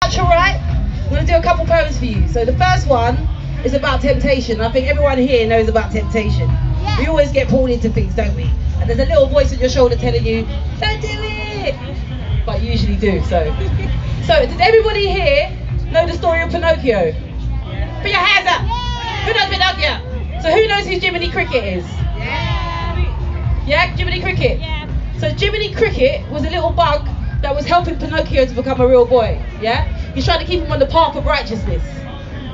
Natural, right? I'm going to do a couple poems for you. So the first one is about temptation. I think everyone here knows about temptation. Yeah. We always get pulled into things, don't we? And there's a little voice on your shoulder telling you, don't do it! But you usually do, so. So does everybody here know the story of Pinocchio? Yeah. Put your hands up! Yeah. Who knows Pinocchio? So who knows who Jiminy Cricket is? Yeah! Yeah, Jiminy Cricket? Yeah. So Jiminy Cricket was a little bug that was helping Pinocchio to become a real boy, yeah? He's trying to keep him on the path of righteousness.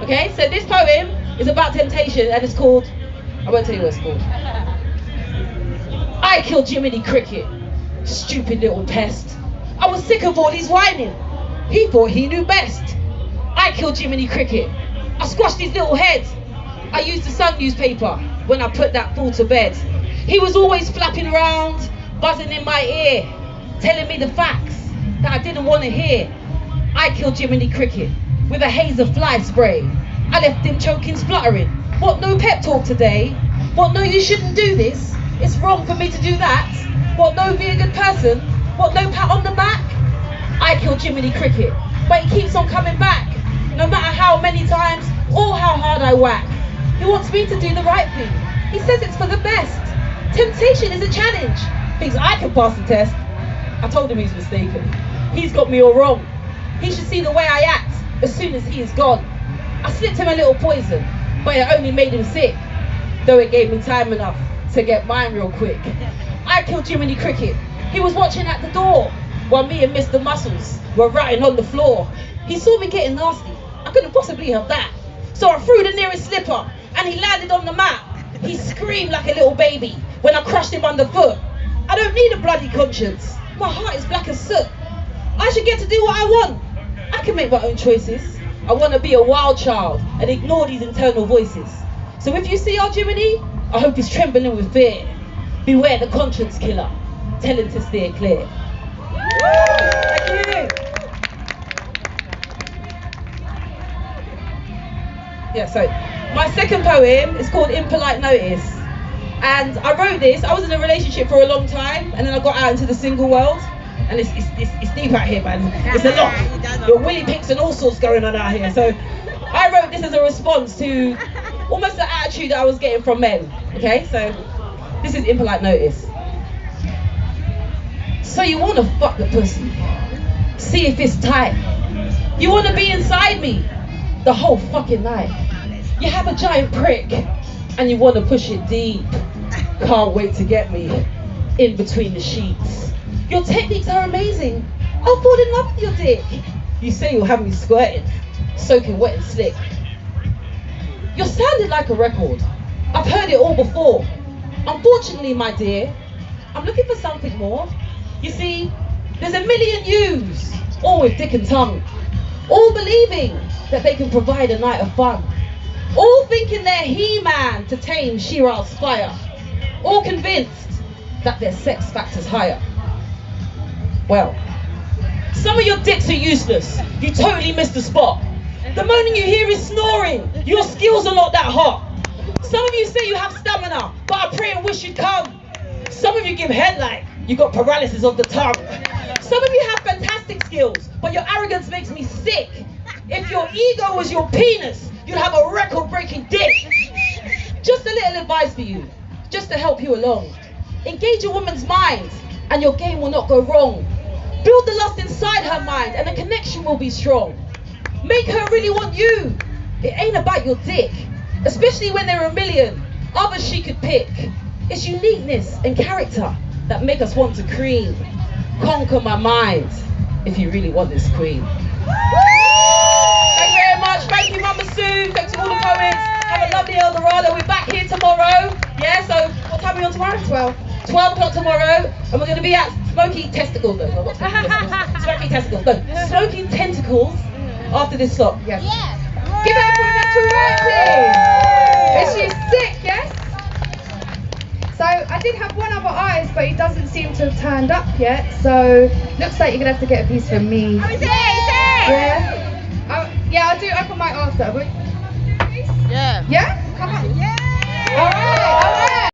Okay, so this poem is about temptation and it's called, I won't tell you what it's called. I killed Jiminy Cricket, stupid little pest. I was sick of all his whining. He thought he knew best. I killed Jiminy Cricket. I squashed his little head. I used the Sun newspaper when I put that fool to bed. He was always flapping around, buzzing in my ear, telling me the facts that I didn't want to hear. I killed Jiminy Cricket with a haze of fly spray. I left him choking, spluttering. What, no pep talk today? What, no, you shouldn't do this? It's wrong for me to do that? What, no, be a good person? What, no pat on the back? I killed Jiminy Cricket, but he keeps on coming back, no matter how many times or how hard I whack. He wants me to do the right thing. He says it's for the best. Temptation is a challenge. Thinks I can pass the test. I told him he's mistaken. He's got me all wrong. He should see the way I act as soon as he is gone. I slipped him a little poison, but it only made him sick, though it gave me time enough to get mine real quick. I killed Jiminy Cricket. He was watching at the door while me and Mr. Muscles were writing on the floor. He saw me getting nasty. I couldn't possibly have that. So I threw the nearest slipper and he landed on the mat. He screamed like a little baby when I crushed him underfoot. I don't need a bloody conscience. My heart is black as soot. I should get to do what I want. I can make my own choices. I want to be a wild child and ignore these internal voices. So if you see our Jiminy, I hope he's trembling with fear. Beware the conscience killer. Tell him to steer clear. Thank you. Yeah, so my second poem is called Impolite Notice. And I wrote this, I was in a relationship for a long time and then I got out into the single world. And it's deep out here, man. It's a lot. Got willy pics and all sorts going on out here. So I wrote this as a response to almost the attitude that I was getting from men. Okay, so this is Impolite Notice. So you want to fuck the pussy, see if it's tight. You want to be inside me the whole fucking night. You have a giant prick and you want to push it deep. Can't wait to get me in between the sheets. Your techniques are amazing. I'll fall in love with your dick. You say you'll have me squirting, soaking wet and slick. You're sounding like a record. I've heard it all before. Unfortunately, my dear, I'm looking for something more. You see, there's a million yous, all with dick and tongue, all believing that they can provide a night of fun, all thinking they're He-Man to tame She-Ra's fire, all convinced that their sex factor's higher. Well, some of your dicks are useless. You totally missed the spot. The moaning you hear is snoring. Your skills are not that hot. Some of you say you have stamina, but I pray and wish you'd come. Some of you give head like you got paralysis of the tongue. Some of you have fantastic skills, but your arrogance makes me sick. If your ego was your penis, you'd have a record-breaking dick. Just a little advice for you, just to help you along. Engage a woman's mind, and your game will not go wrong. Build the lust inside her mind, and the connection will be strong. Make her really want you. It ain't about your dick, especially when there are a million others she could pick. It's uniqueness and character that make us want to cream. Conquer my mind if you really want this queen. Thank you very much. Thank you, Mama Sue. Thanks to all the poets. Have a lovely Eldorado. We're back here tomorrow. Yeah, so what time are we on tomorrow? 12 o'clock tomorrow. And we're going to be at Smoky Testicles. No, not Smoky Testicles. Smoky Testicles. No, Smoky Tentacles after this slot. Yes. Yeah. Give it up for Natural Wright, please. Is she sick, yes? So I did have one other eyes, but he doesn't seem to have turned up yet. So looks like you're gonna have to get a piece from me. Oh, is it? Yeah. Yeah, I'll do open mic after. Yeah. Yeah? Come on. Yeah. All right.